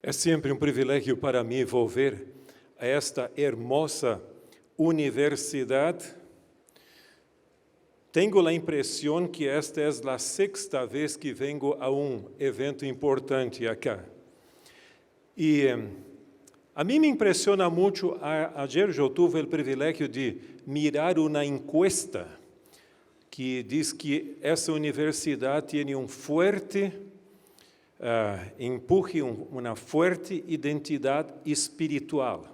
É sempre um privilégio para mim volver a esta hermosa universidade. Tenho a impressão que esta é a sexta vez que venho a um evento importante aqui. E a mim me impressiona muito, ayer eu tive o privilégio de mirar uma encuesta que diz que essa universidade tem um forte empuje, uma forte identidade espiritual,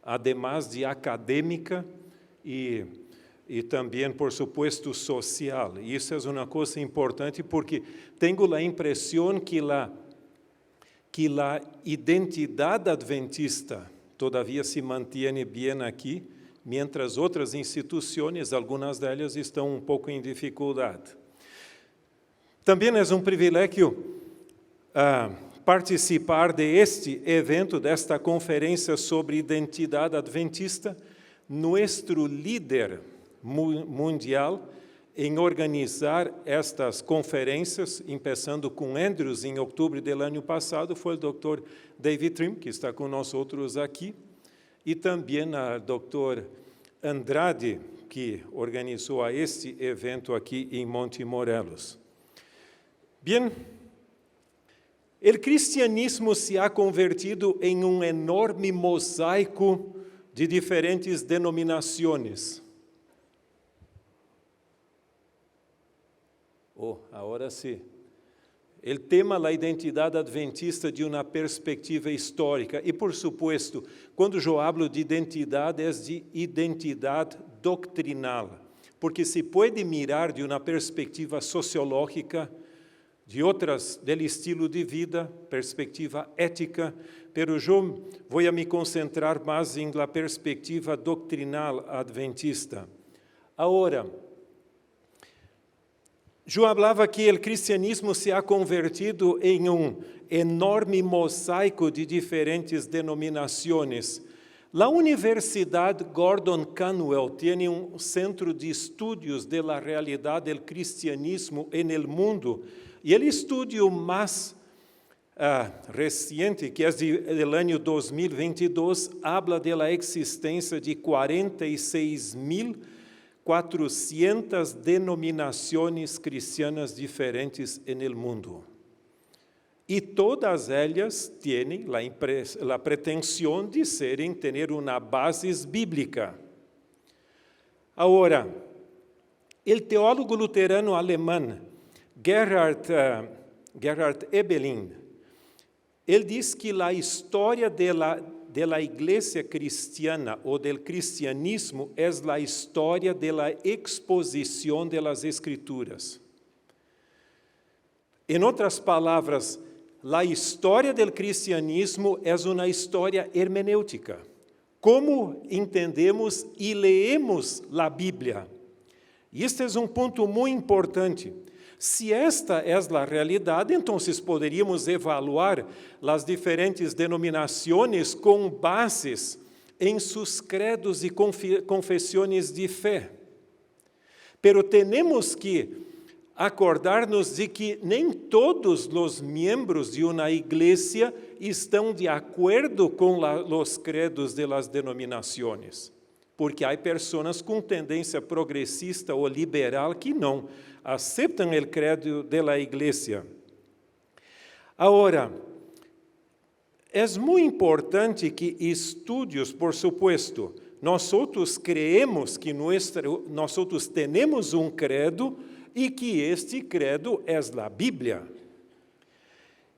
además de acadêmica e também, por supuesto, social. E isso é uma coisa importante porque tenho a impressão que a identidade adventista todavia se mantém bem aqui, mientras outras instituições, algumas delas, estão um pouco em dificuldade. Também é um privilégio participar deste evento, desta conferência sobre identidade adventista. Nosso líder mundial em organizar estas conferências, começando com Andrews em outubro do ano passado, foi o Dr. David Trim, que está com nós outros aqui, e também o Dr. Andrade, que organizou este evento aqui em Monte Morelos. Bem, o cristianismo se ha convertido em um enorme mosaico de diferentes denominações. Agora sim. O tema da identidade adventista de uma perspectiva histórica. E, por supuesto, quando eu falo de identidade, é de identidade doctrinal. Porque se pode mirar de uma perspectiva sociológica, de outras, do estilo de vida, perspectiva ética, pero eu vou me concentrar mais em la perspectiva doctrinal adventista. Agora, eu falava que o cristianismo se ha convertido em um enorme mosaico de diferentes denominações. A Universidade Gordon Conwell tem um centro de estudos da realidade do cristianismo no mundo. E o estudo mais recente, que é do ano 2022, habla da existência de 46.400 denominações cristianas diferentes no mundo. E todas elas têm a pretensão de ter uma base bíblica. Agora, o teólogo luterano alemão Gerhard Ebeling, ele diz que a história da igreja cristiana ou do cristianismo é a história da exposição das escrituras. Em outras palavras, a história do cristianismo é uma história hermenêutica. Como entendemos e leemos a Bíblia? E este é um ponto muito importante. Se esta é a realidade, então poderíamos avaliar as diferentes denominações com bases em seus credos e confissões de fé. Pero temos que acordar-nos de que nem todos os membros de uma igreja estão de acordo com os credos de las denominações. Porque há pessoas com tendência progressista ou liberal que não aceitam o credo da igreja. Agora, é muito importante que estudos, por supuesto, nós creemos que nós temos um credo e que este credo é a Bíblia.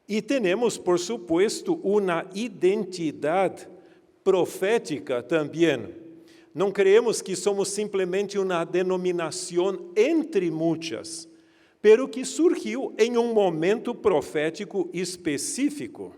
E temos, por supuesto, uma identidade profética também. Não creemos que somos simplesmente uma denominação entre muitas, pero que surgiu em um momento profético específico.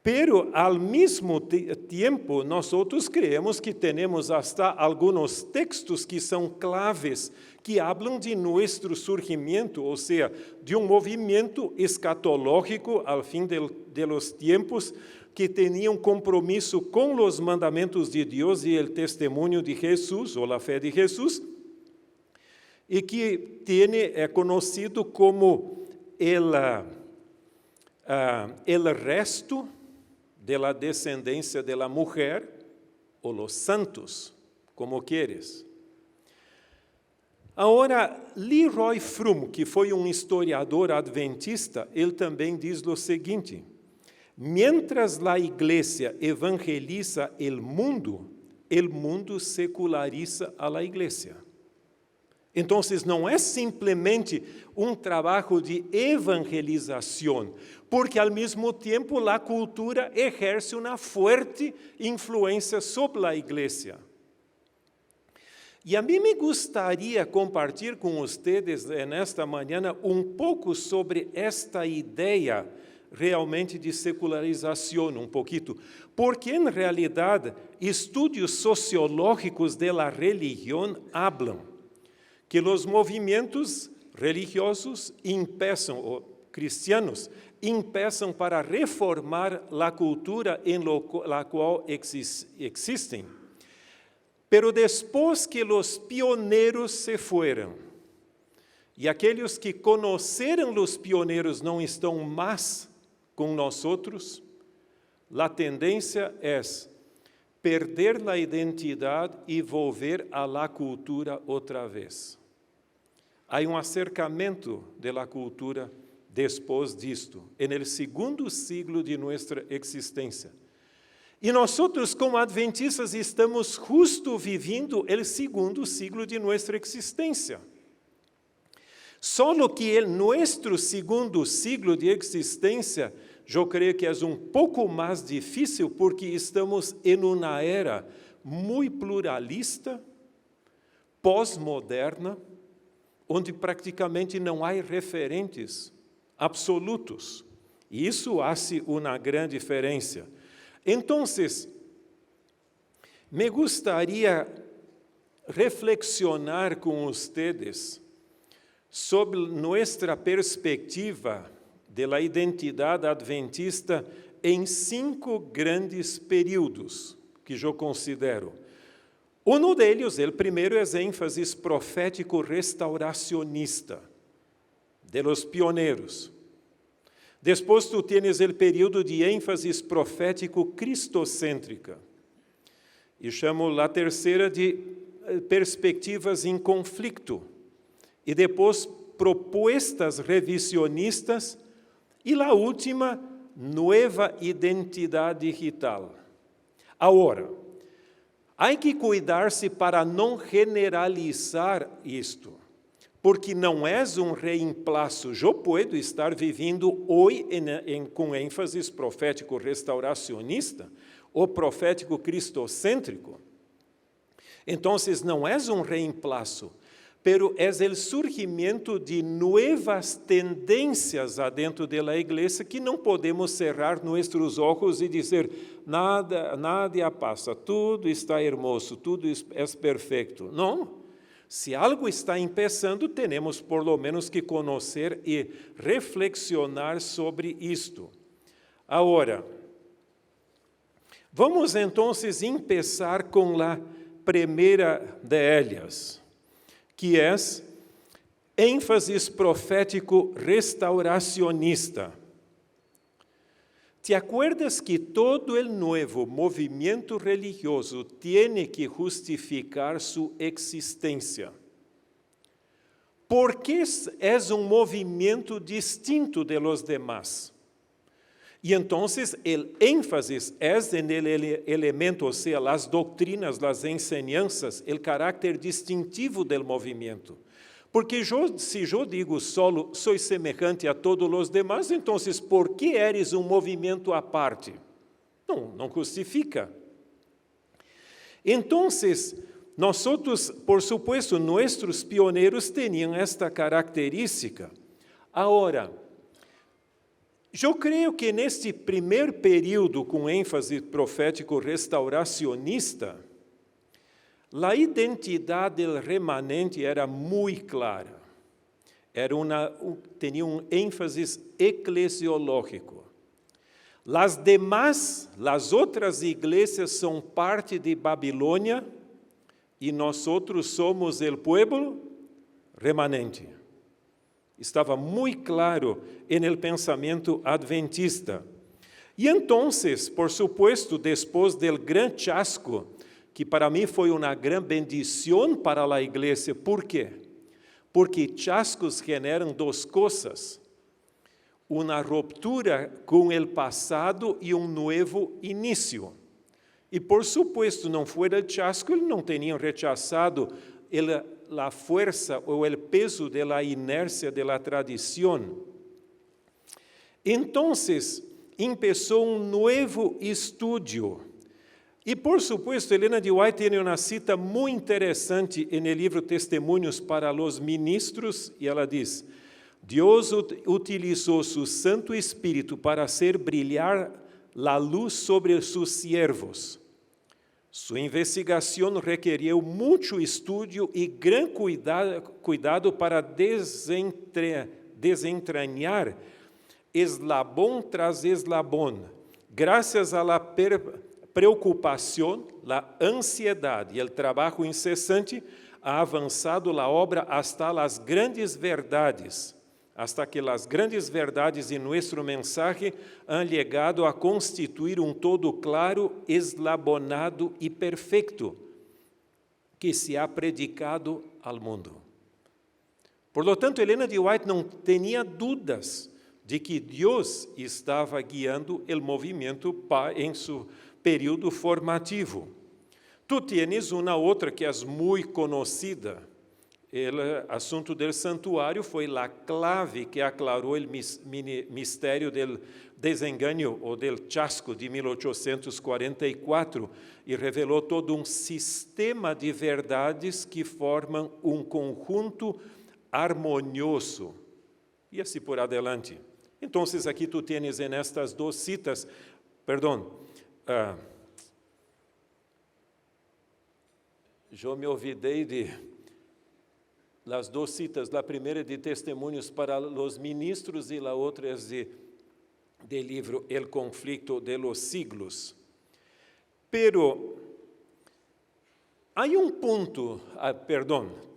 Pero, ao mesmo tempo, nós creemos que temos hasta alguns textos que são claves, que falam de nosso surgimento, ou seja, de um movimento escatológico ao fim de los tiempos, que tinham compromisso com os mandamentos de Deus e o testemunho de Jesus, ou a fé de Jesus, e que é conhecido como el resto de la descendencia de la mujer, o los santos, como quieres. Agora, Leroy Fromm, que foi um historiador adventista, ele também diz o seguinte: mientras la iglesia evangeliza el mundo seculariza a la iglesia. Então, não é simplesmente um trabalho de evangelização, porque ao mesmo tempo a cultura exerce uma forte influência sobre a igreja. E a mim me gostaria compartilhar com vocês nesta manhã um pouco sobre esta ideia realmente de secularização, um pouquinho, porque em realidade estudos sociológicos da religião hablam que os movimentos religiosos ou cristianos empiezam para reformar a cultura em la qual existem. Pero depois que os pioneiros se foram, e aqueles que conheceram os pioneiros não estão mais com nós outros, a tendência é perder a identidade e volver à la cultura outra vez. Há um acercamento da cultura depois disto, no segundo siglo de nossa existência. E nós, como adventistas, estamos justo vivendo o segundo siglo de nossa existência. Só que nosso segundo siglo de existência, eu creio que é um pouco mais difícil, porque estamos em uma era muito pluralista, pós-moderna, onde praticamente não há referentes absolutos. E isso faz uma grande diferença. Então, me gostaria reflexionar com vocês sobre nossa perspectiva da identidade adventista em 5 grandes períodos que eu considero. Um deles, o primeiro, é ênfase profético restauracionista, de los pioneiros. Depois tu tienes o período de ênfase profético cristocêntrica. E chamo a terceira de perspectivas em conflito. E depois propostas revisionistas. E a última, nova identidade digital. Agora, há que cuidar-se para não generalizar isto, porque não é um reemplaço. Eu posso estar vivendo hoje com ênfase profético restauracionista ou profético cristocêntrico. Então, não é um reemplaço, pero é o surgimento de novas tendências adentro da igreja que não podemos cerrar nossos olhos e dizer nada passa, tudo está hermoso, tudo é perfeito. Não. Se algo está começando, temos por lo menos que conhecer e reflexionar sobre isto. Agora, vamos então começar com a primeira de elas, que é ênfase profético restauracionista. ¿Te acuerdas que todo el nuevo movimiento religioso tiene que justificar su existencia? Porque es un movimiento distinto de los demás. Y entonces el énfasis es en el elemento, o sea, las doctrinas, las enseñanzas, el carácter distintivo del movimiento. Porque se eu digo solo, sou semejante a todos os demais, então, por que eres um movimento à parte? Não justifica. Então, nós, por supuesto, nossos pioneiros tinham esta característica. Agora, eu creio que neste primeiro período, com ênfase profético restauracionista, a identidade do remanente era muito clara. Tinha um ênfase eclesiológico. As outras igrejas são parte de Babilônia e nós somos o povo remanente. Estava muito claro no pensamento adventista. E então, por supuesto, depois do grande chasco, que para mim foi uma grande bendição para a igreja, ¿por quê? Porque chascos generam duas coisas: uma ruptura com o passado e um novo início. E, por supuesto, não foi o chasco, eles não teriam rechazado a força ou o peso da inércia da tradição. Então, começou um novo estudo. E, por supuesto, Helena de White tem uma cita muito interessante no livro Testemunhos para os Ministros, e ela diz: Deus utilizou su Santo Espírito para hacer brilhar a luz sobre seus siervos. Sua investigação requeriu muito estudo e grande cuidado para desentranhar eslabão tras eslabão. Graças à preocupação, a ansiedade e o trabalho incessante, ha avançado a obra hasta as grandes verdades, hasta que as grandes verdades em nosso mensagem han chegado a constituir um todo claro, eslabonado e perfeito, que se ha predicado ao mundo. Por lo tanto, Helena de White não tinha dúvidas de que Deus estava guiando o movimento em seu período formativo. Tu tienes uma outra que é muito conhecida. O assunto do santuário foi a clave que aclarou o mistério do desengano ou do chasco de 1844 e revelou todo um sistema de verdades que formam um conjunto harmonioso. E assim por adiante. Então, aqui tu tienes nestas duas citas, eu me olvidei de as duas citas, a primeira de Testemunhos para os Ministros e a outra é do livro El Conflicto de los Siglos. Pero há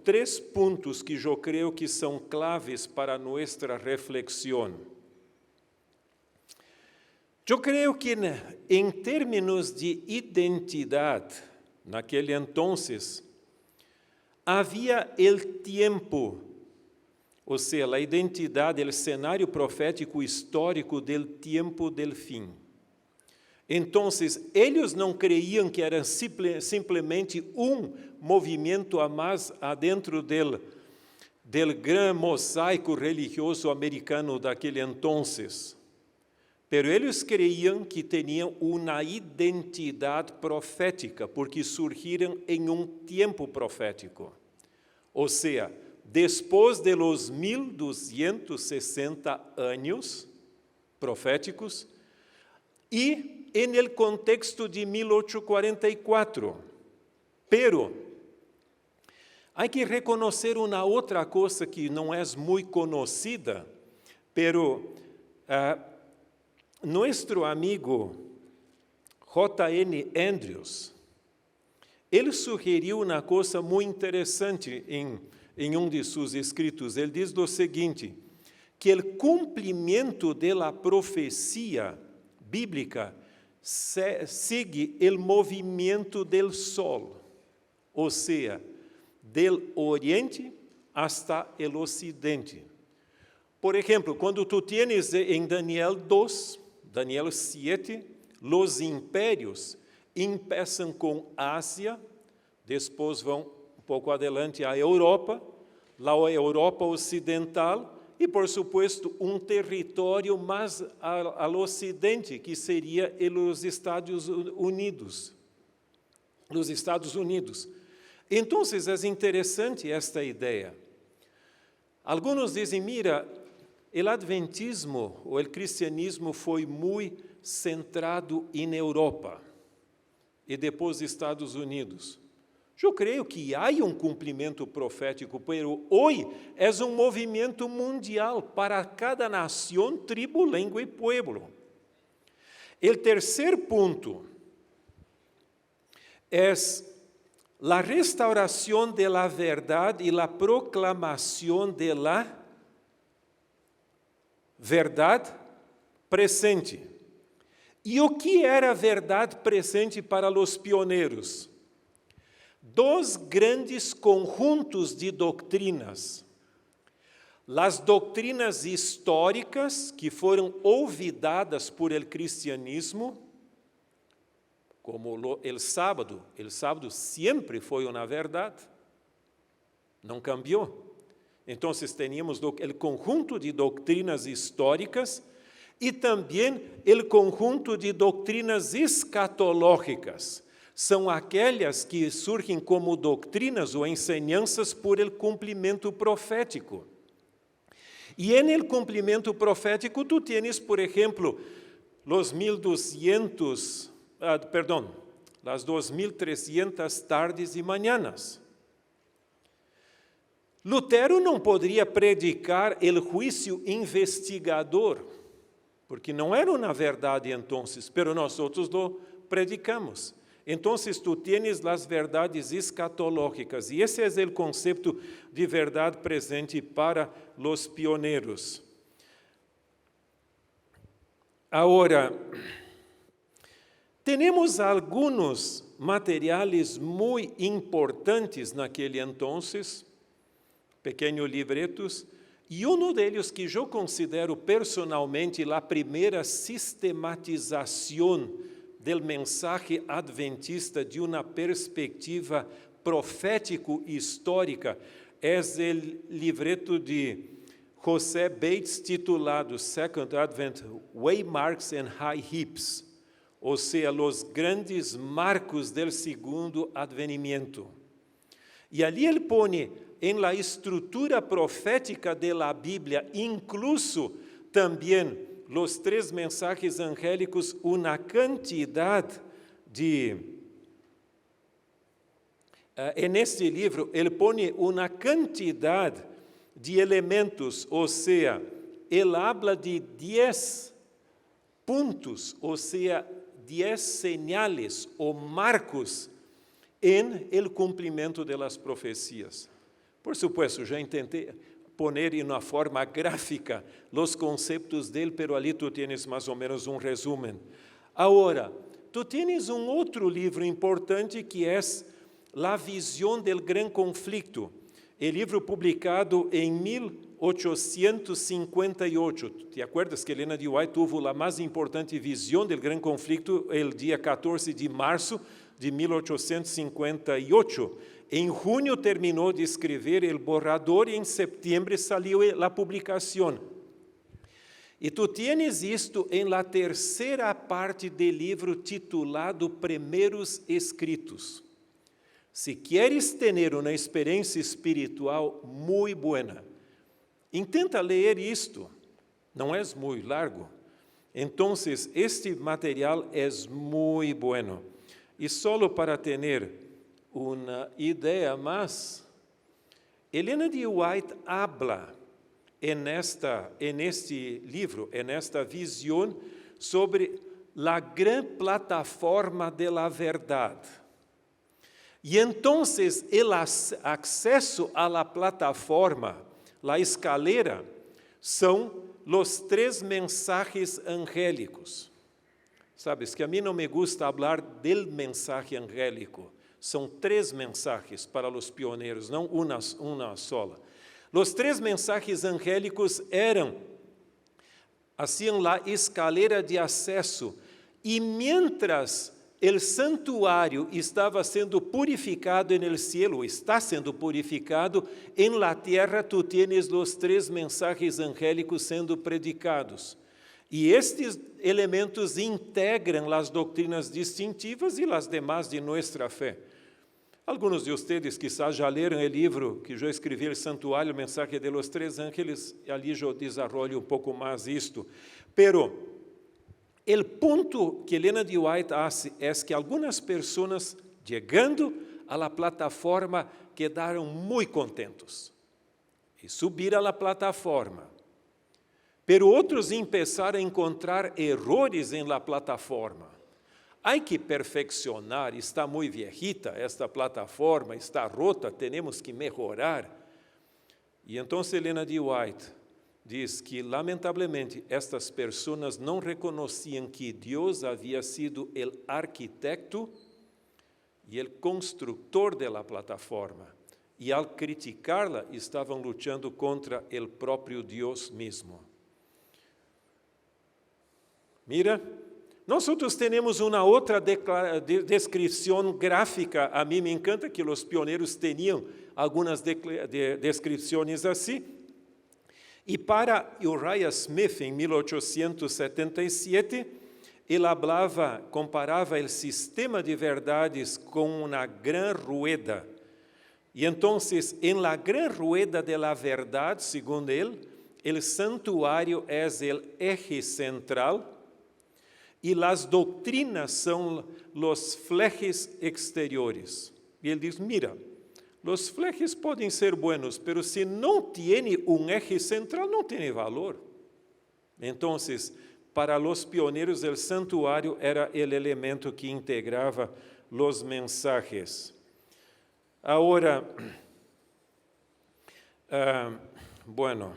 três pontos que eu creio que são claves para nossa reflexão. Eu creio que, em termos de identidade, naquele entonces, havia o tempo, ou seja, a identidade, o cenário profético histórico do tempo del fim. Então, eles não creiam que era simplesmente um movimento a mais adentro del grande mosaico religioso americano daquele entonces. Pero eles creiam que tinham uma identidade profética, porque surgiram em um tempo profético. Ou seja, depois de los 1260 anos proféticos e em el contexto de 1844. Pero há que reconhecer uma outra coisa que não é muito conhecida, pero nosso amigo J.N. Andrews, ele sugeriu uma coisa muito interessante em um de seus escritos. Ele diz o seguinte, que o cumprimento da profecia bíblica segue o movimento do sol, ou seja, do oriente hasta o ocidente. Por exemplo, quando tu tienes em Daniel 2, Daniel 7, os impérios começam com Ásia, depois vão um pouco adelante à Europa, a Europa ocidental e, por supuesto, um território mais ao ocidente, que seria os Estados Unidos. Então, é interessante esta ideia. Alguns dizem, mira, o adventismo ou o cristianismo foi muito centrado em Europa e depois Estados Unidos. Eu creio que há um cumprimento profético, mas hoje é um movimento mundial para cada nação, tribo, língua e pueblo. O terceiro ponto é a restauração da verdade e a proclamação da verdade presente. E o que era a verdade presente para os pioneiros? Dois grandes conjuntos de doutrinas. As doutrinas históricas, que foram olvidadas por el cristianismo, como o sábado sempre foi uma verdade, não cambiou. Então, tínhamos o conjunto de doutrinas históricas e também o conjunto de doutrinas escatológicas. São aquelas que surgem como doutrinas ou enseñanças por el cumprimento profético. E en el cumprimento profético, tu tienes, por exemplo, las 2.300 tardes e manhãs. Lutero não poderia predicar o juízo investigador, porque não era uma verdade então, pero nós outros lo predicamos. Então, tu tienes as verdades escatológicas, e esse é o conceito de verdade presente para os pioneiros. Agora, temos alguns materiais muito importantes naquele entonces, pequenos livretos, e um deles que eu considero personalmente a primeira sistematização do mensaje adventista de uma perspectiva profético-histórica é o livreto de José Bates titulado Second Advent, Waymarks and High Heaps, ou seja, os grandes marcos do segundo advenimiento. E ali ele põe em la estrutura profética de la Bíblia, incluso também os 3 mensajes angélicos, uma quantidade de... neste livro, ele põe uma quantidade de elementos, ou seja, ele habla de 10 pontos, ou seja, 10 señales ou marcos em el cumprimento de las profecias. Por supuesto, já tentei poner em uma forma gráfica os conceitos dele, pero ali tu tienes mais ou menos um resumo. Agora, tu tienes um outro livro importante que é La Visión del Gran Conflicto, o livro publicado em 1858. ¿Te acuerdas que Helena de White tuvo a mais importante visão del Gran Conflicto el dia 14 de março de 1858? Em junho terminou de escrever o borrador e em setembro saiu a publicação. E tu tienes isto em la terceira parte do livro titulado Primeiros Escritos. Se queres ter uma experiência espiritual muito boa, intenta ler isto. Não é muito largo. Então, este material é muito bom. E só para ter uma ideia mais, Helena de White habla neste livro, nesta visão, sobre a grande plataforma da verdade. E então, o acesso à plataforma, a escalera, são os 3 mensajes angélicos. Sabes que a mim não me gusta falar do mensaje angélico. São 3 mensajes para os pioneiros, não uma sola. Os 3 mensajes angélicos hacían a escalera de acesso, e mientras o santuário estava sendo purificado no cielo, está sendo purificado, em la tierra tu tienes os 3 mensajes angélicos sendo predicados. E estes elementos integram as doutrinas distintivas e as demais de nossa fé. Alguns de vocês quizás já leram o livro que eu escrevi, El Santuário, Mensaje de los 3 Ángeles, e ali eu desenvolvo pouco mais isto. Pero o ponto que Helena de White hace é que algumas pessoas, chegando a la plataforma, quedaram muito contentos e subiram a la plataforma. Pero outros começaram a encontrar errores em la plataforma. Há que perfeccionar, está muito viejita esta plataforma, está rota, temos que melhorar. E então Helena de White diz que, lamentavelmente, estas pessoas não reconheciam que Deus havia sido o arquiteto e o construtor da plataforma. E, ao criticá-la, estavam lutando contra o próprio Deus mesmo. Mira, nós temos uma outra descrição gráfica. A mim me encanta que os pioneiros tinham algumas descrições assim. E para Uriah Smith, em 1877, ele comparava o sistema de verdades com uma grande rueda. E então, em la gran rueda de la verdade, segundo ele, o santuário é o eje central e as doutrinas são os flejes exteriores. E ele diz, mira, os flejes podem ser buenos, mas se não tem eje central, não tem valor. Então, para os pioneiros, o santuário era o elemento que integrava os mensajes. Agora, bueno,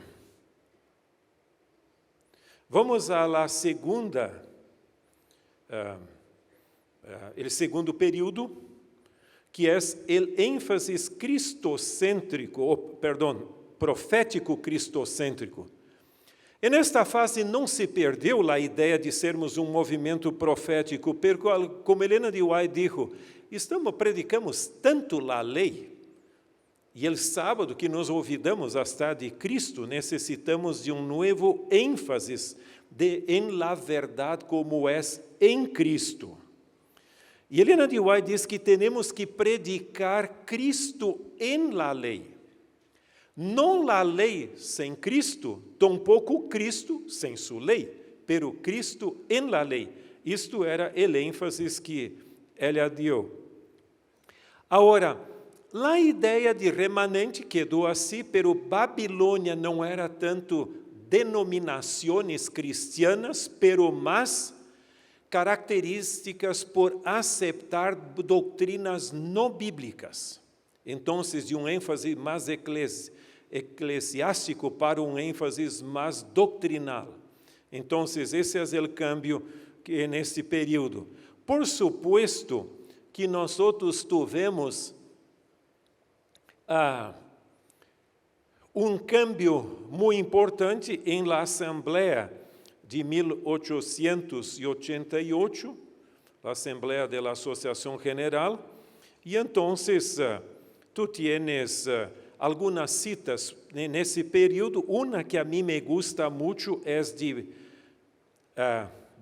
vamos a la segunda, o segundo período, que é o ênfase profético cristocêntrico. E nesta fase não se perdeu a ideia de sermos um movimento profético, porque, como Helena de White disse, predicamos tanto a lei, e o sábado que nos olvidamos hasta de Cristo, necessitamos de um novo ênfase em la verdade como é em Cristo. E Helena de White diz que temos que predicar Cristo em la lei. Não a lei sem Cristo, tampouco Cristo sem sua lei, pero Cristo em la lei. Isto era o ênfase que ela deu. Agora, a ideia de remanente quedou assim, pero Babilônia não era tanto denominações cristianas, pero mais características por aceitar doutrinas não bíblicas. Então, de um ênfase mais eclesiástico para um ênfase mais doutrinal. Então, esse é o câmbio que nesse período. Por supuesto que nós tivemos um câmbio muito importante em la Assembleia de 1888, a Assembleia da Associação General, e então tu tienes algumas citas nesse período. Uma que a mim me gusta muito é de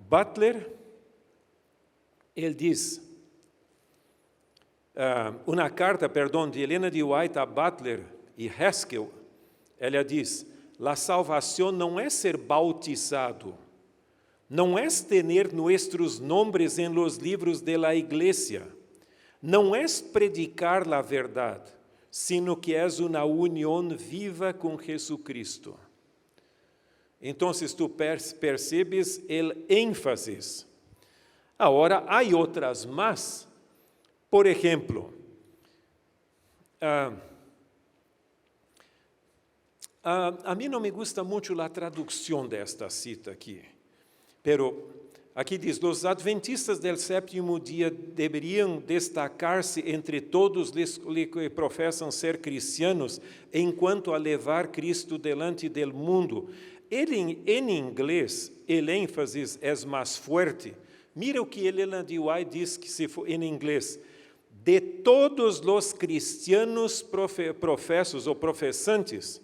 Butler. Ele diz, uma carta, de Helena de White a Butler e Haskell, ela diz, a salvação não é ser bautizado, não é ter nossos nomes em los livros de la igreja, não é predicar a verdade, sino que é uma união viva com Jesucristo. Então, tu percebes o ênfase. Agora, há outras más. Por exemplo, a mim não me gusta muito a tradução desta cita aqui, pero aqui diz, os adventistas del sétimo dia deveriam destacar-se entre todos os que professam ser cristianos enquanto a levar Cristo delante del mundo. Em inglês, o ênfase é mais forte. Mira o que Helena de White diz que se for em inglês. De todos os cristianos professos ou professantes,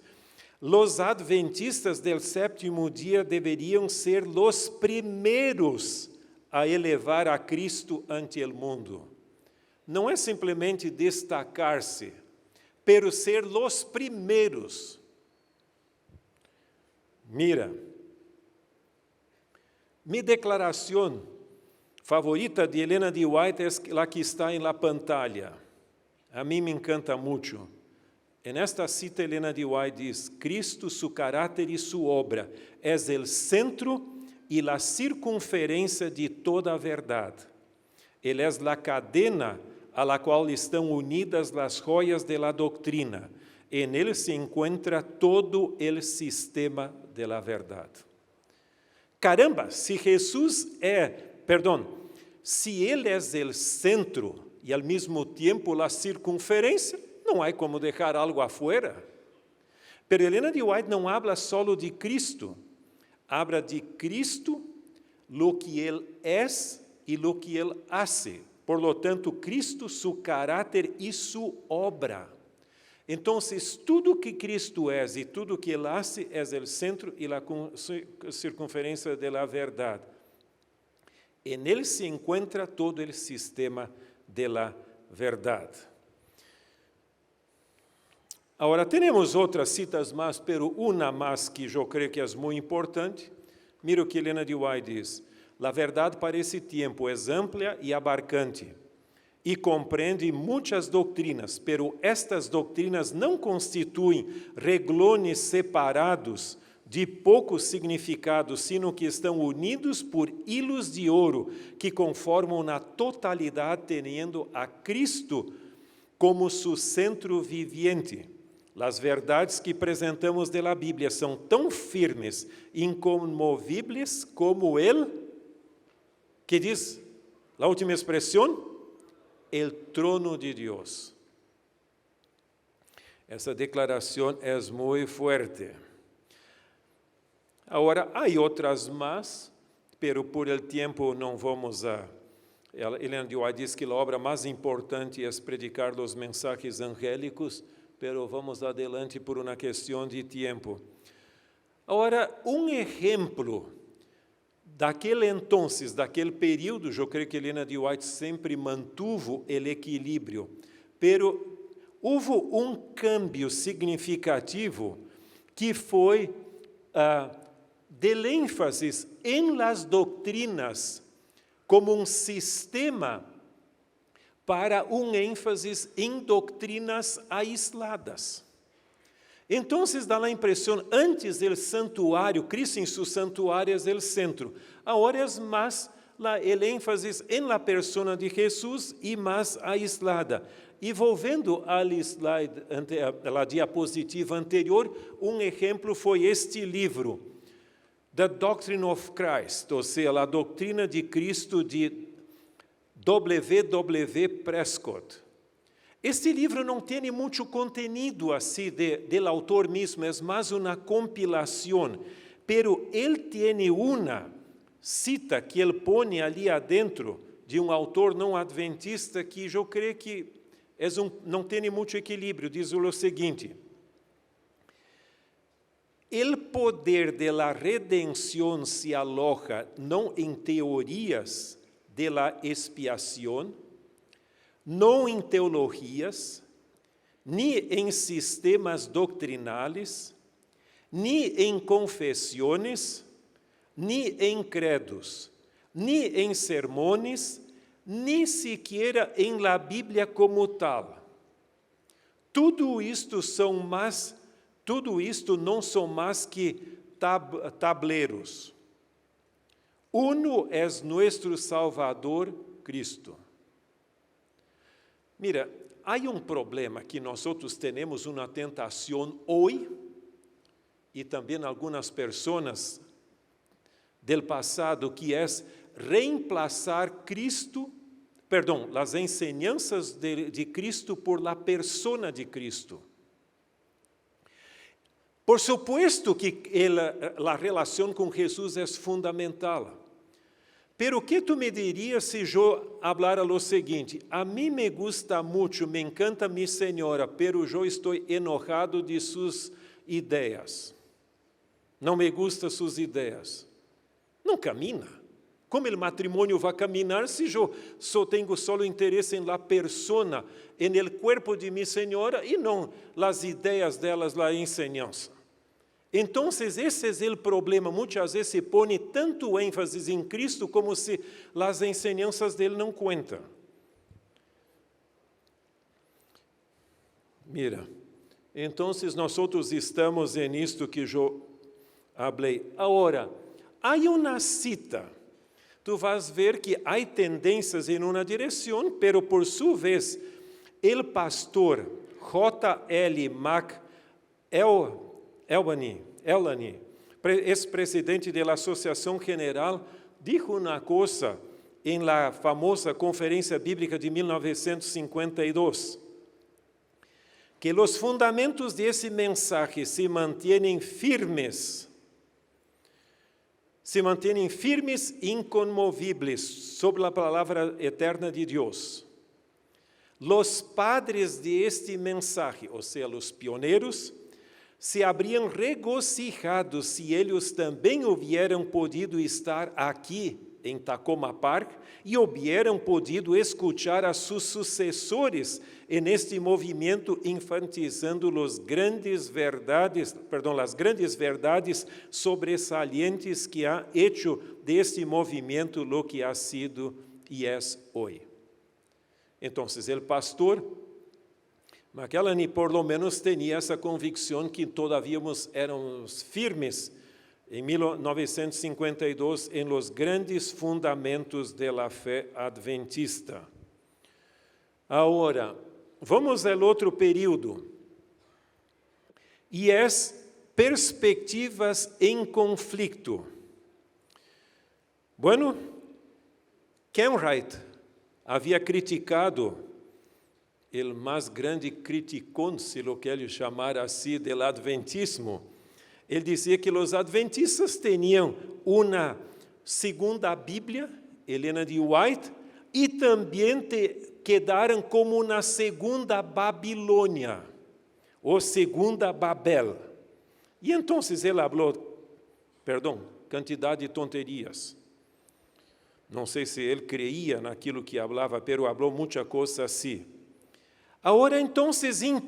os adventistas del sétimo dia deveriam ser os primeiros a elevar a Cristo ante o mundo. Não é simplesmente destacar-se, pero ser os primeiros. Mira, minha declaração favorita de Helena de White é a que está em la pantalla. A mim me encanta muito. En esta cita, Helena de White diz, Cristo, su caráter e su obra é o centro e a circunferência de toda a verdade. Ele é a cadena a la qual estão unidas as joias de la doutrina. En ele se encontra todo o sistema de la verdad. Caramba, se Ele é o centro e ao mesmo tempo a circunferência, não há como deixar algo afuera. Pero Elena de White não habla solo de Cristo, habla de Cristo, lo que Ele é e lo que Ele hace. Por lo tanto, Cristo, su caráter e su obra. Então, tudo que Cristo é e tudo que Ele hace é o centro e a circunferência de la verdade. En Ele se encontra todo o sistema de la verdade. Agora, temos outras citas mais, pero uma mais que eu creio que é muito importante. Mira o que Elena de White diz. La verdade para esse tempo é ampla e abarcante e compreende muitas doutrinas, pero estas doutrinas não constituem reglones separados de pouco significado, sino que estão unidos por hilos de ouro que conformam na totalidade, tendo a Cristo como seu centro viviente. As verdades que apresentamos da Bíblia são tão firmes, incomovíveis como que diz a última expressão, o trono de Deus. Essa declaração é muito forte. Agora, há outras mais, pero por el tempo não vamos a... Elena de White diz que a obra mais importante é predicar os mensagens angélicos, pero vamos adelante por uma questão de tempo. Agora, exemplo daquele entonces, daquele período, eu creio que Elena de White sempre mantuvo o equilíbrio, pero houve cambio significativo que foi del ênfase em las doutrinas como sistema para ênfase em doutrinas aisladas. Então, dá a impressão, antes do santuário, Cristo em seu santuário é o centro. Agora é mais o ênfase em la persona de Jesus e mais aislada. E voltando ao slide, à diapositiva anterior, exemplo foi este livro, The Doctrine of Christ, ou seja, a doutrina de Cristo de W.W. Prescott. Este livro não tem muito conteúdo assim do autor mesmo, é mais uma compilação, pero ele tem uma cita que ele põe ali adentro de autor não adventista que eu creio que não tem muito equilíbrio. Diz o seguinte: o poder de la redenção se aloja não em teorias de la expiação, não em teologias, nem em sistemas doctrinales, nem em confissões, nem em credos, nem em sermões, nem sequer em la Bíblia como tal. Tudo isto não são mais que tableros. Uno é nosso Salvador, Cristo. Mira, há problema que nós temos uma tentação hoje, e também algumas pessoas do passado, que é reemplazar as enseñanças de Cristo por la persona de Cristo. Por supuesto que a relação com Jesus é fundamental. Pero o que tu me dirias se eu hablara o seguinte: a mim me gusta muito, me encanta minha senhora, pero eu estou enojado de suas ideias. Não me gustam suas ideias. Não camina. Como o matrimônio vai caminhar se eu só tenho interesse em la persona, em el cuerpo de minha senhora e não las ideias delas, la enseñanza? Então, esse é o problema. Muitas vezes se põe tanto ênfase em Cristo como se as enseñanças dele não contam. Mira, então nós estamos nisto que eu falei. Agora, há uma cita. Tu vas ver que há tendências em uma direção, pero por sua vez, o pastor J.L. McElhenney ex-presidente da Associação General, dijo uma coisa em la famosa Conferência Bíblica de 1952, que os fundamentos desse mensaje se mantêm firmes e inconmovíveis sobre a palavra eterna de Deus. Los padres de este mensaje, ou seja, os pioneiros, se habrían regocijado si ellos também hubieran podido estar aqui em Takoma Park e hubieran podido escuchar a sus sucessores en este movimento enfatizando las grandes verdades sobresalientes que ha hecho de este movimento lo que ha sido y es hoy. Entonces, el pastor McKellany, por lo menos, tinha essa convicção que todavía éramos firmes em 1952 em los grandes fundamentos de la fé adventista. Agora, vamos ao outro período, e é perspectivas em conflito. Bueno, Kenwright havia criticado o mais grande criticón, se lo quero chamar assim, do adventismo. Ele dizia que os adventistas tinham uma segunda Bíblia, Helena de White, e também quedaram como uma segunda Babilônia, ou segunda Babel. E então ele falou, quantidade de tonterias. Não sei se ele creia naquilo que falava, mas falou muita coisa assim. Agora, então,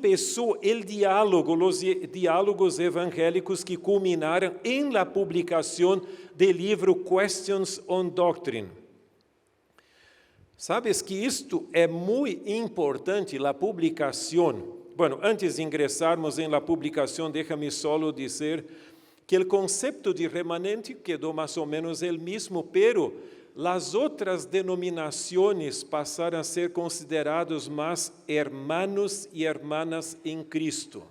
começou o diálogo, os diálogos evangélicos que culminaram em la publicação do livro Questions on Doctrine. Sabes que isto é muito importante, a publicação. Bueno, antes de ingressarmos em la publicação, déjame solo dizer que o conceito de remanente quedou mais ou menos o mesmo, pero as outras denominações passaram a ser considerados mais hermanos e hermanas em Cristo.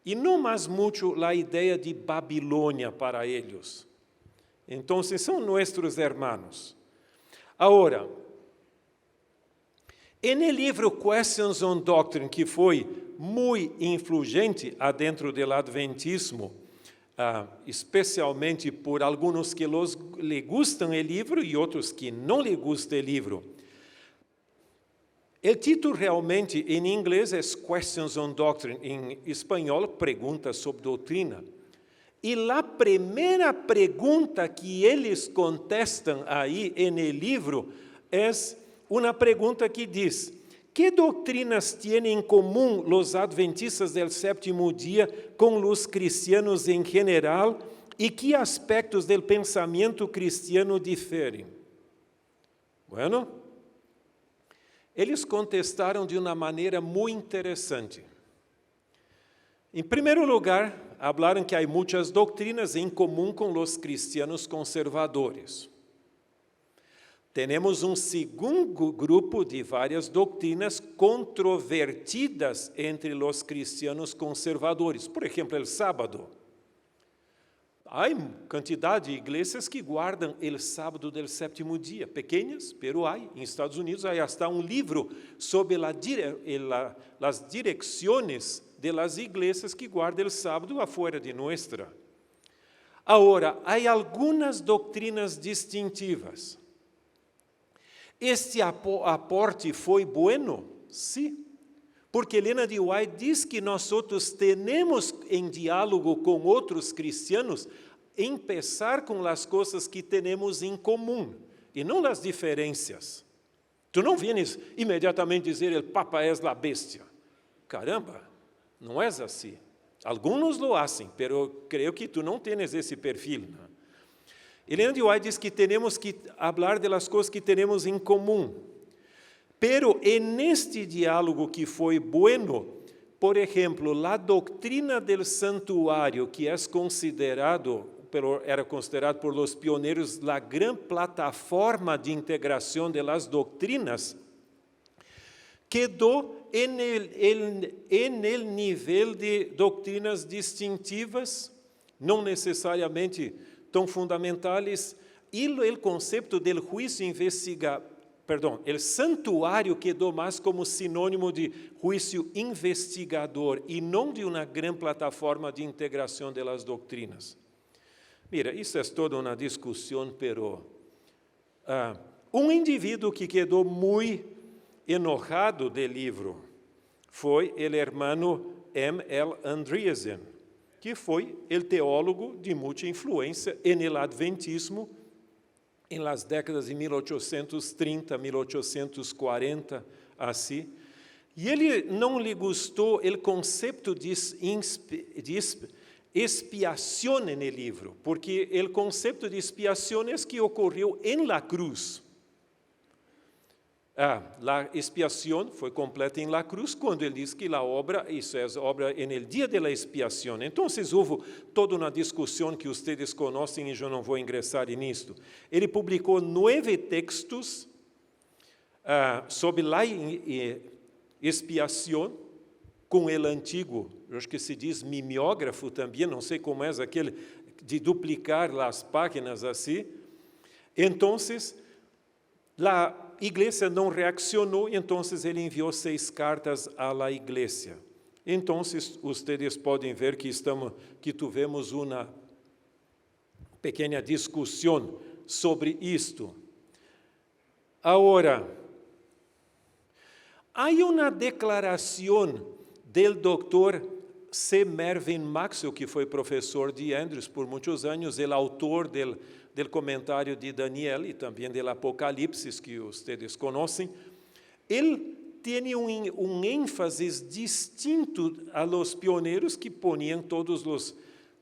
E não mais muito a ideia de Babilônia para eles. Então, são nossos hermanos. Agora, no livro Questions on Doctrine, que foi muito influente adentro do adventismo, especialmente por alguns que lhe gustam o livro e outros que não lhe gusta o livro. O título realmente em inglês é Questions on Doctrine, em espanhol, Perguntas sobre Doutrina. E a primeira pergunta que eles contestam aí no livro é uma pergunta que diz: ¿qué doutrinas tienen en común los adventistas del séptimo día con los cristianos en general y qué aspectos del pensamiento cristiano diferem? Bueno, eles contestaram de uma maneira muito interessante. Em primeiro lugar, falaram que há muitas doutrinas em comum com os cristianos conservadores. Temos segundo grupo de várias doutrinas controvertidas entre os cristianos conservadores. Por exemplo, o sábado. Há quantidade de igrejas que guardam o sábado do sétimo dia, pequenas, pero há. Em Estados Unidos há até livro sobre as direções de las igrejas que guardam o sábado afuera de nossa. Agora, há algumas doutrinas distintivas. Este aporte foi bueno? Sim, porque Helena de White diz que nós temos em diálogo com outros cristianos, começar com as coisas que temos em comum, e não as diferenças. Tu não vienes imediatamente dizer, o Papa é a bestia. Caramba, não é assim. Alguns lo hacen, pero creio que tu não tens esse perfil, né? Helena de White diz que temos que falar das coisas que temos em comum. Pero neste diálogo que foi bueno, por exemplo, a doutrina del santuário, que era considerado por los pioneiros a grande plataforma de integração de las doutrinas, quedou en el nível de doutrinas distintivas não necessariamente tão fundamentais, e o conceito do juízo o santuário quedou mais como sinônimo de juízo investigador e não de uma grande plataforma de integração das doutrinas. Mira, isso é toda uma discussão, pero um indivíduo que quedou muito enojado do livro foi o hermano M.L. Andreasen, que foi o teólogo de muita influência no adventismo em las décadas de 1830, 1840, assim. E ele não lhe gostou o conceito de expiação no livro, porque o conceito de expiação é que ocorreu em la cruz. A expiação foi completa em la cruz, quando ele diz que a obra, isso é obra en el dia de la expiação. Então, houve toda uma discussão que vocês conhecem e eu não vou ingressar nisto. Ele publicou 9 textos sobre a expiação com o antigo, eu acho que se diz mimeógrafo também, não sei como é aquele de duplicar as páginas assim. Então, a igreja não reaccionou, então ele enviou 6 cartas à igreja. Então, vocês podem ver que tivemos uma pequena discussão sobre isto. Agora, há uma declaração do Dr. C. Mervyn Maxwell, que foi professor de Andrews por muitos anos, o autor do comentário de Daniel e também do Apocalipse, que vocês conhecem. Ele tem ênfase distinto a los pioneiros que poniam todos os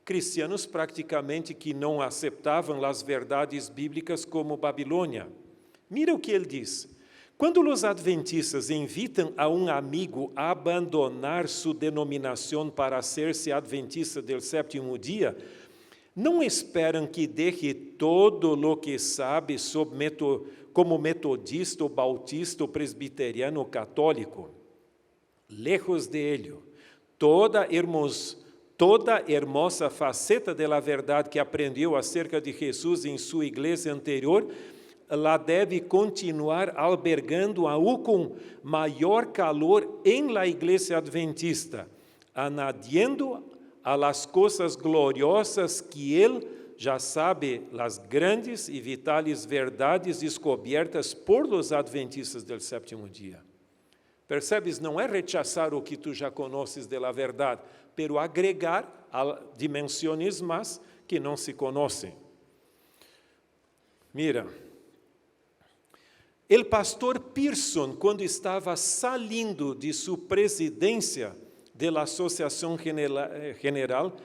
cristianos praticamente que não aceitavam as verdades bíblicas como Babilônia. Mira o que ele diz. Quando os adventistas invitam a um amigo a abandonar sua denominação para ser-se adventista do sétimo dia, não esperam que deixe todo o que sabe como metodista, ou bautista, ou presbiteriano, ou católico. Lejos de ello, toda hermosa faceta da verdade que aprendeu acerca de Jesus em sua igreja anterior, la deve continuar albergando aún com maior calor em la igreja adventista, añadiendo a las cosas gloriosas que ele já sabe, las grandes e vitais verdades descobertas por los adventistas del sétimo dia. Percebes? Não é rechazar o que tu já conheces de la verdade, pero agregar a dimensões más que não se conhecem. Mira, o pastor Pearson, quando estava saindo de sua presidência da Associação General,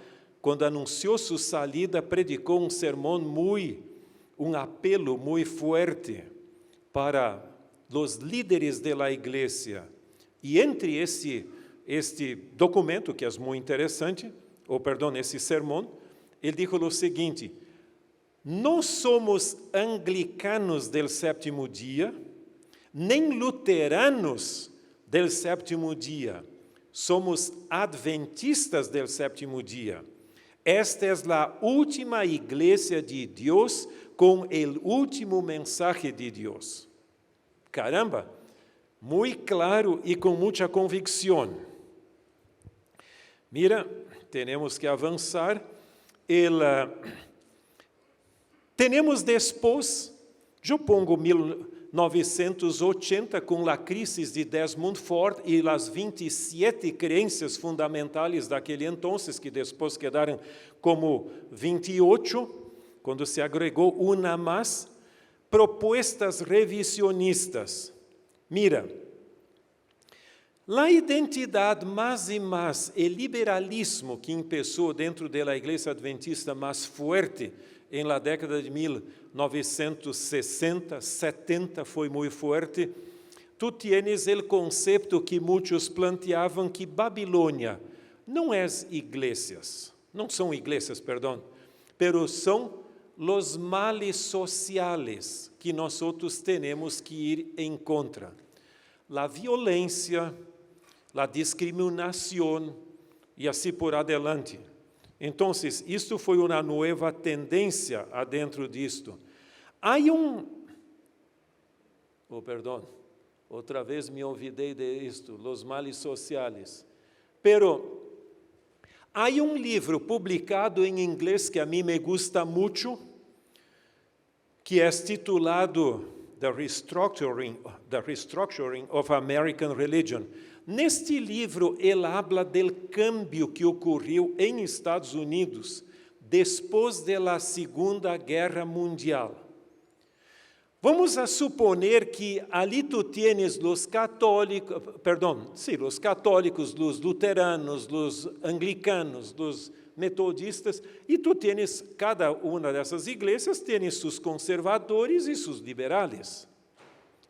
quando anunciou sua saída, predicou sermão apelo muito forte para os líderes da igreja. E entre este documento, que é muito interessante, esse sermão, ele disse o seguinte: não somos anglicanos del sétimo dia, nem luteranos del sétimo dia. Somos adventistas del sétimo dia. Esta é a última igreja de Deus com o último mensaje de Deus. Caramba, muito claro e com muita convicção. Mira, temos que avançar. Temos depois, eu pongo 1980, com a crise de Desmond Ford e as 27 crenças fundamentais daquele entonces, que depois quedaram como 28, quando se agregou uma mais, propuestas revisionistas. Mira, a identidade mais e mais, o liberalismo que começou dentro da igreja adventista mais forte, em la década de 1960, 70 foi muito forte. Tu tienes o conceito que muitos planteavam que Babilônia não são igrejas, pero são os males sociais que nós outros temos que ir em contra. A violência, a discriminação e assim por adelante. Então, isto foi uma nova tendência adentro disto. Perdão, outra vez me olvidei de isto, los males sociales. Pero há livro publicado em inglês que a mim me gusta muito, que é titulado The Restructuring of American Religion. Neste livro, ele habla do cambio que ocorreu em Estados Unidos depois da Segunda Guerra Mundial. Vamos a suponer que ali tu tienes os católicos, os luteranos, os anglicanos, os metodistas, e tu tienes, cada uma dessas igrejas tem seus conservadores e seus liberais.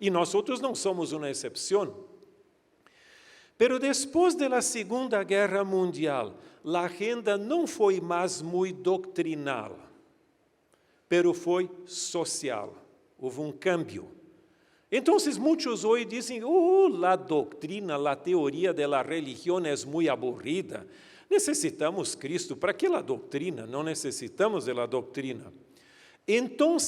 E nós outros não somos uma exceção. Pero depois da Segunda Guerra Mundial, a agenda não foi mais muito doutrinal, pero foi social. Houve cambio. Então, muitos hoje dizem, a doutrina, a teoria da religião é muito aburrida. Necessitamos Cristo. Para que a doutrina? Não necessitamos da doutrina. Então,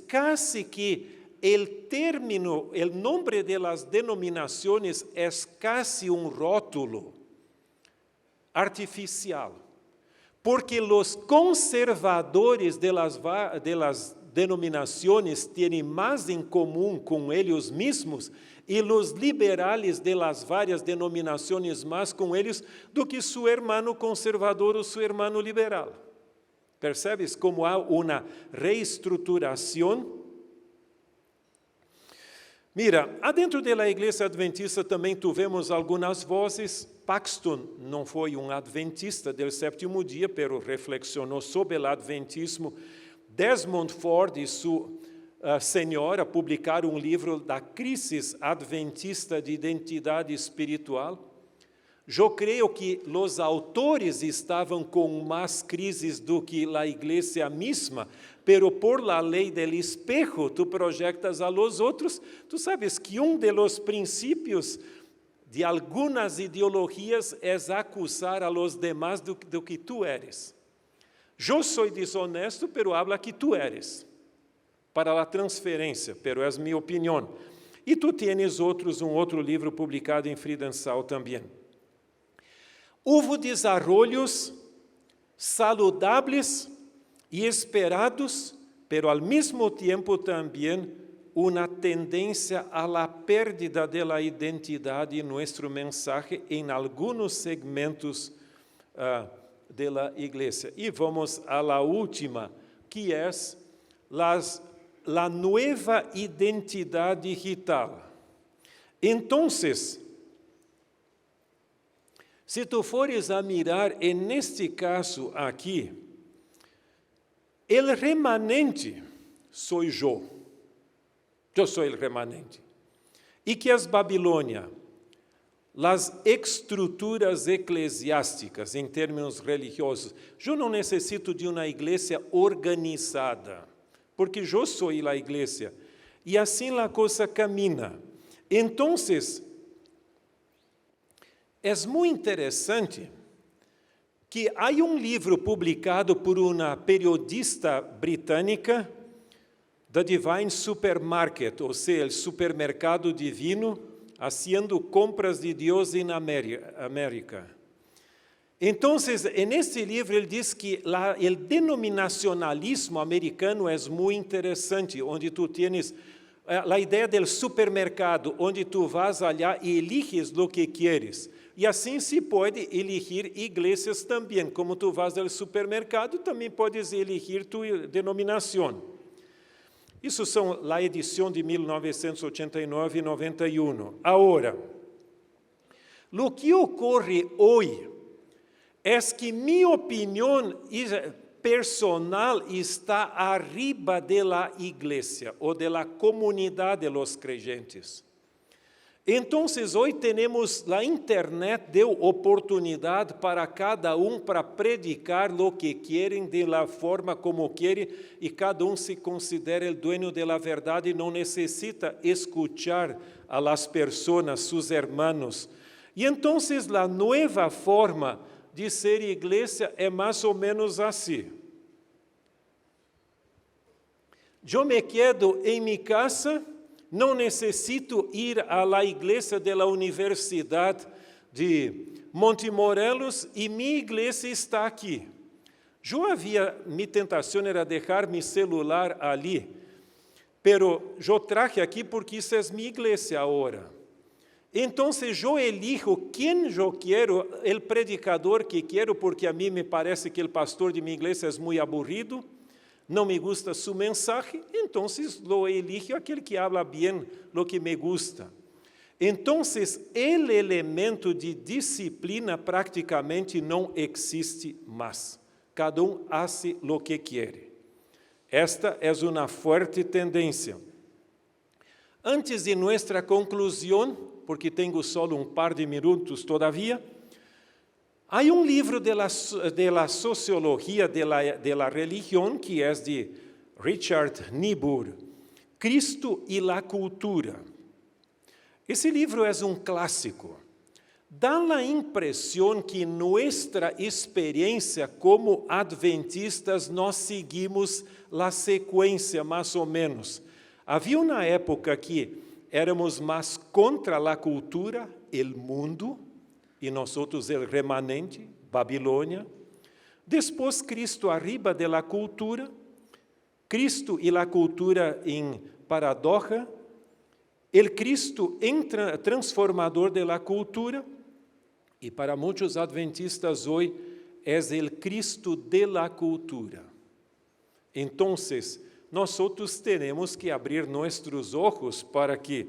casi que o nome das denominações é casi rótulo artificial, porque os conservadores de las denominações têm mais em comum com eles mesmos e os liberais de las várias denominações mais com eles do que seu irmão conservador ou seu irmão liberal. Percebes como há uma reestruturação? Mira, adentro da Igreja Adventista também tivemos algumas vozes. Paxton não foi adventista do sétimo dia, pero reflexionou sobre o adventismo. Desmond Ford e sua senhora publicaram livro da crise adventista de identidade espiritual. Eu creio que os autores estavam com mais crises do que a igreja mesma, pero por la lei del espejo, tu projetas a los outros. Tu sabes que de los princípios de algumas ideologias é acusar a los demás do que tu eres. Eu sou desonesto, pero habla que tu eres, para a transferência, pero é minha opinião. E tu tienes outro livro publicado em Friedenthal também. Houve desarrollos saludables e esperados, pero al mesmo tempo também uma tendência a la pérdida de la identidade em nosso mensaje em alguns segmentos de la igreja. E vamos a la última, que é la nueva identidade digital. Então, se tu fores a mirar, neste caso aqui, o remanente sou eu. Eu sou o remanente. E que é Babilônia? As estruturas eclesiásticas, em termos religiosos. Eu não necessito de uma igreja organizada, porque eu sou a igreja. E assim a coisa camina. Então, é muito interessante que há livro publicado por uma periodista britânica, The Divine Supermarket, ou seja, o supermercado divino, haciendo compras de Deus em América. Então, neste livro, ele diz que o denominacionalismo americano é muito interessante, onde tu tienes a ideia do supermercado, onde tu vas allá e eliges o que quieres. E assim se pode elegir igrejas também. Como tu vas ao supermercado, também podes elegir tua denominação. Isso são a edição de 1989 e 91. Agora, o que ocorre hoje é que minha opinião personal está arriba da igreja ou da comunidade dos creyentes. Então, hoje temos a internet, deu oportunidade para cada para predicar o que querem, de la forma como querem, e cada se considera o dueño de la verdade e não necessita escuchar a las personas, sus hermanos. E então, a nova forma de ser igreja é mais ou menos assim. Eu me quedo em minha casa, não necessito ir à igreja da Universidade de Montemorelos e minha igreja está aqui. Minha tentação era deixar meu celular ali, pero eu traje aqui porque isso é minha igreja agora. Então, eu elijo quem eu quero, o predicador que quero, porque a mim me parece que o pastor de minha igreja é muito aburrido, não me gusta sua mensagem, então eu elijo aquele que habla bem o que me gusta. Então, o elemento de disciplina praticamente não existe mais. Cada faz o que quer. Esta é uma forte tendência. Antes de nossa conclusão, porque tenho só par de minutos todavia, há livro de la sociologia de la religião, que é de Richard Niebuhr, Cristo e la cultura. Esse livro é clássico. Dá a impressão que nossa experiência como adventistas, nós seguimos a sequência, mais ou menos. Havia uma época que éramos mais contra a cultura, o mundo, e nós outros o remanente, Babilônia. Depois Cristo arriba de la cultura, Cristo e la cultura em paradoxa, o Cristo transformador de la cultura, e para muitos adventistas hoje é o Cristo de la cultura. Então, nós outros temos que abrir nossos olhos para que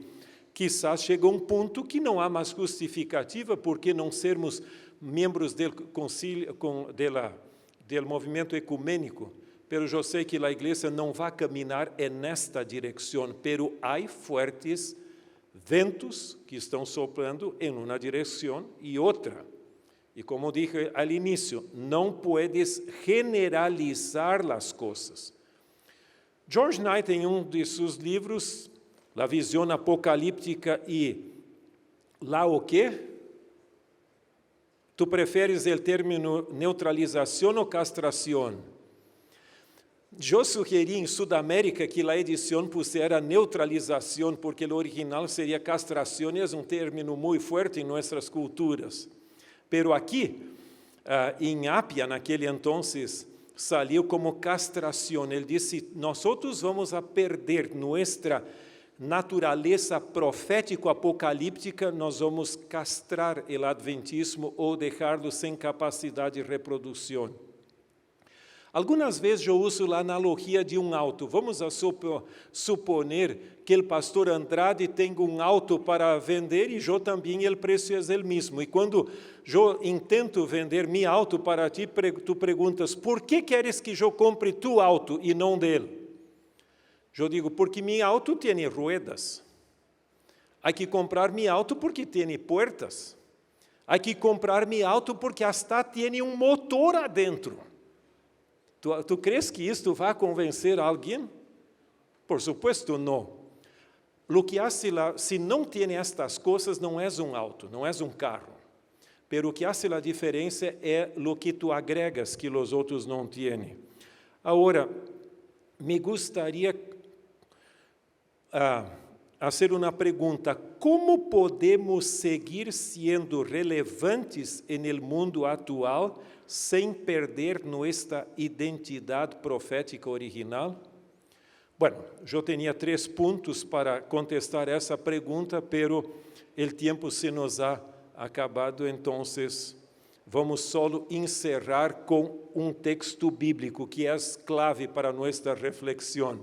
quizás chegue um ponto que não há mais justificativa porque não sermos membros do movimento ecumênico, pero eu sei que a igreja não vai caminhar nesta direção, pero há fortes ventos que estão soprando em uma direção e outra. E como dije al início, não puedes generalizar as coisas. George Knight, em de seus livros, La Visión Apocalíptica e lá o quê? Tu preferes o termo neutralização ou castração? Eu sugeri em Sudamérica que a edição pusiera neutralização, porque o original seria castração, e é termo muito forte em nossas culturas. Pero aqui, em Apia, naquele entonces, saiu como castração. Ele disse: nós vamos a perder nossa natureza profético-apocalíptica, nós vamos castrar o adventismo ou deixá-lo sem capacidade de reprodução. Algumas vezes eu uso a analogia de auto. Vamos suponer que o pastor Andrade tem auto para vender e eu também, o preço é o mesmo. E quando eu intento vender meu auto para ti, tu perguntas: por que queres que eu compre tu auto e não dele? Eu digo: porque meu auto tem ruedas. Há que comprar meu auto porque tem portas. Há que comprar meu auto porque hasta tem motor adentro. Tu crees que isto vai convencer alguém? Por supuesto, não. O que hace se não tem estas coisas, não é auto, não é carro. Pero o que hace a diferença é o que tu agregas que os outros não têm. Agora, me gostaria fazer uma pergunta: como podemos seguir sendo relevantes no mundo atual sem perder nossa identidade profética original? Bueno, eu tinha 3 pontos para contestar essa pergunta, pero o tempo se nos ha acabado, então vamos só encerrar com um texto bíblico que é clave para nossa reflexão.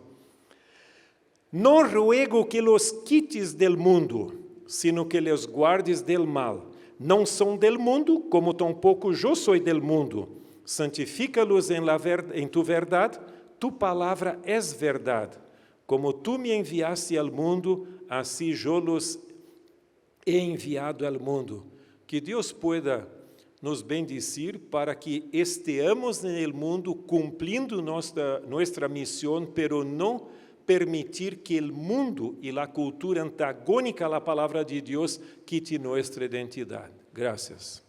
Não ruego que los quites del mundo, sino que los guardes del mal. Não são del mundo, como tampouco eu sou del mundo. Santifica-los em tu verdade, tu palavra é verdade. Como tu me enviaste al mundo, assim eu los he enviado al mundo. Que Deus pueda nos bendecir para que esteamos no mundo cumprindo nossa missão, pero não permitir que o mundo e a cultura antagônica à palavra de Deus quite nossa identidade. Graças.